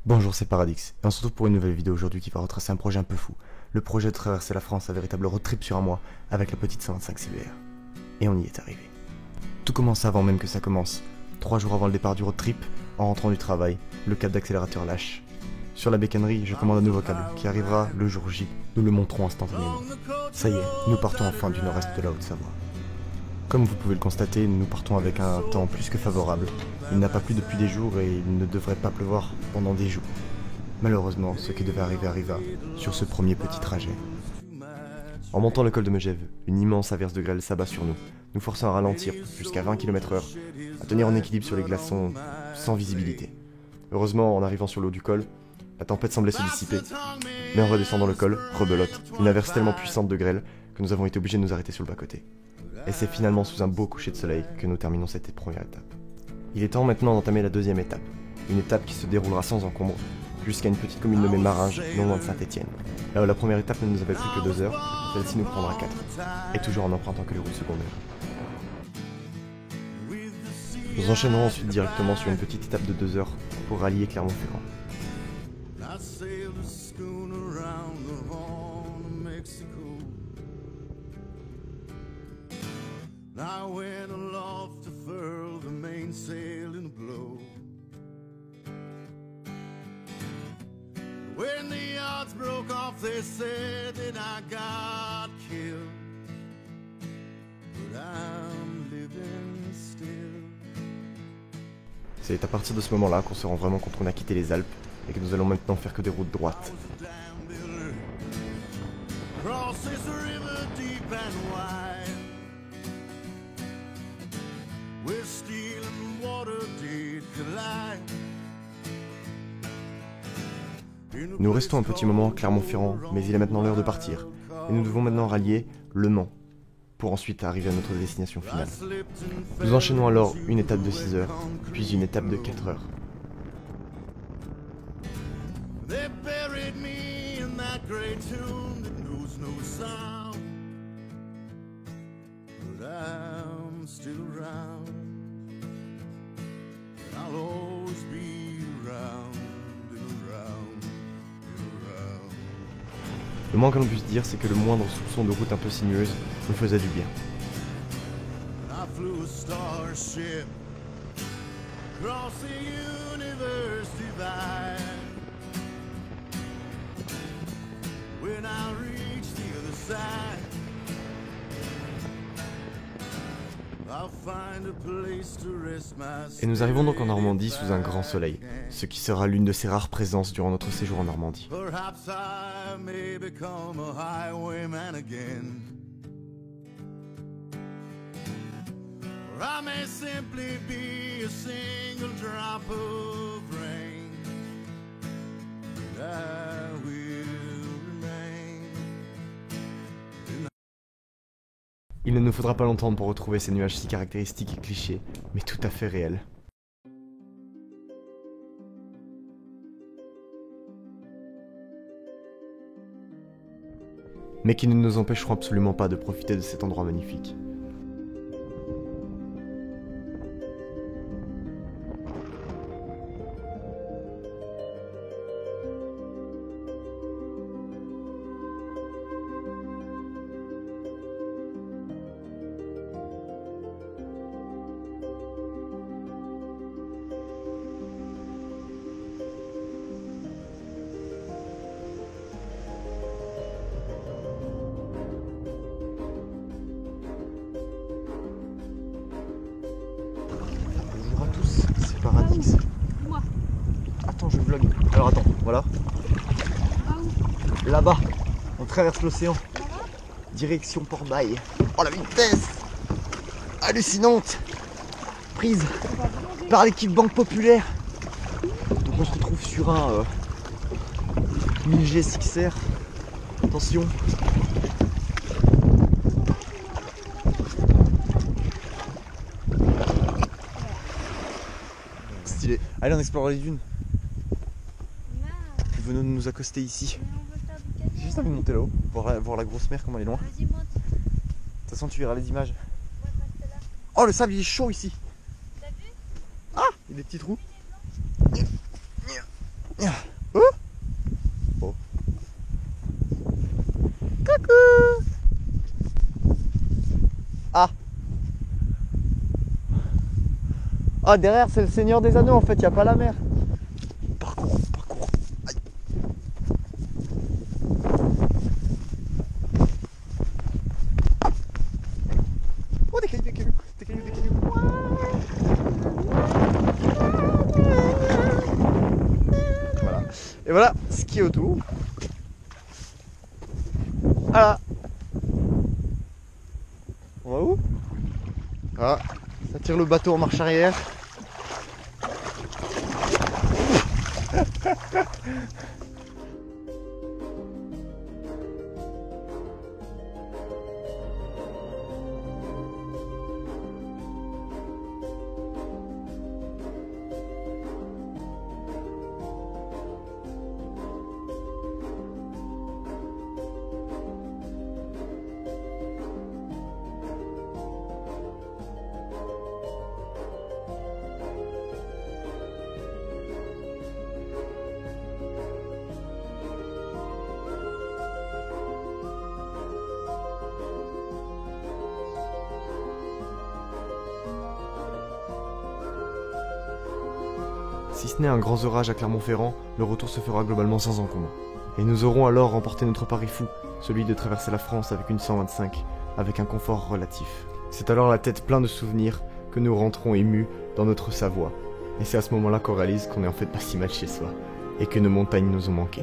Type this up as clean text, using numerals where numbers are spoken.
Bonjour, c'est Paradix, et on se retrouve pour une nouvelle vidéo aujourd'hui qui va retracer un projet un peu fou. Le projet de traverser la France, un véritable road trip sur un mois, avec la petite 125 CBR. Et on y est arrivé. Tout commence avant même que ça commence. 3 jours avant le départ du road trip, en rentrant du travail, le câble d'accélérateur lâche. Sur la bécannerie, je commande un nouveau câble, qui arrivera le jour J. Nous le montrons instantanément. Ça y est, nous partons enfin du nord-est de la Haute-Savoie. Comme vous pouvez le constater, nous partons avec un temps plus que favorable. Il n'a pas plu depuis des jours et il ne devrait pas pleuvoir pendant des jours. Malheureusement, ce qui devait arriver arriva sur ce premier petit trajet. En montant le col de Megève, une immense averse de grêle s'abat sur nous, nous forçant à ralentir jusqu'à 20 km/h, à tenir en équilibre sur les glaçons sans visibilité. Heureusement, en arrivant sur le haut du col, la tempête semblait se dissiper, mais en redescendant le col, rebelote, une averse tellement puissante de grêle que nous avons été obligés de nous arrêter sur le bas-côté. Et c'est finalement sous un beau coucher de soleil que nous terminons cette première étape. Il est temps maintenant d'entamer la deuxième étape, une étape qui se déroulera sans encombre, jusqu'à une petite commune nommée Maringe, non loin de Saint-Étienne. Là où la première étape ne nous avait pris que 2 heures, celle-ci nous prendra 4, et toujours en empruntant que les routes secondaires. Nous enchaînerons ensuite directement sur une petite étape de 2 heures pour rallier Clermont-Ferrand. I went aloft to furl the mainsail in a blow. When the yards broke off, they said that I got killed, but I'm living still. C'est à partir de ce moment-là qu'on se rend vraiment compte qu'on a quitté les Alpes et que nous allons maintenant faire que des routes droites. Nous restons un petit moment à Clermont-Ferrand, mais il est maintenant l'heure de partir. Et nous devons maintenant rallier Le Mans, pour ensuite arriver à notre destination finale. Nous enchaînons alors une étape de 6 heures, puis une étape de 4 heures. Le moins que l'on puisse dire, c'est que le moindre soupçon de route un peu sinueuse me faisait du bien. Et nous arrivons donc en Normandie sous un grand soleil, ce qui sera l'une de ces rares présences durant notre séjour en Normandie. Il ne nous faudra pas longtemps pour retrouver ces nuages si caractéristiques et clichés, mais tout à fait réels. Mais qui ne nous empêcheront absolument pas de profiter de cet endroit magnifique. Paradix. Attends, je vlog. Alors attends, voilà. Là-bas, on traverse l'océan. Direction Port-Bail. Oh la vitesse hallucinante, prise par l'équipe Banque Populaire. Donc on se retrouve sur un 1000 G6R. Attention. Stylé. Allez, on explore les dunes. Venons nous accoster ici. J'ai juste envie de monter là-haut, voir la grosse mer, comment elle est loin. De toute façon, tu verras les images. Oh, le sable il est chaud ici. T'as vu? Ah, il y a des petits trous. Oh, oh. Coucou. Ah. Ah, derrière, c'est le Seigneur des Anneaux, en fait, il n'y a pas la mer. Parcours. Aïe. Oh, des cailloux. Voilà. Et voilà ce qui est autour. Voilà. On va où? Ah, ça tire le bateau en marche arrière. Si ce n'est un grand orage à Clermont-Ferrand, le retour se fera globalement sans encombre. Et nous aurons alors remporté notre pari fou, celui de traverser la France avec une 125, avec un confort relatif. C'est alors la tête pleine de souvenirs que nous rentrons émus dans notre Savoie. Et c'est à ce moment-là qu'on réalise qu'on est en fait pas si mal chez soi, et que nos montagnes nous ont manqué.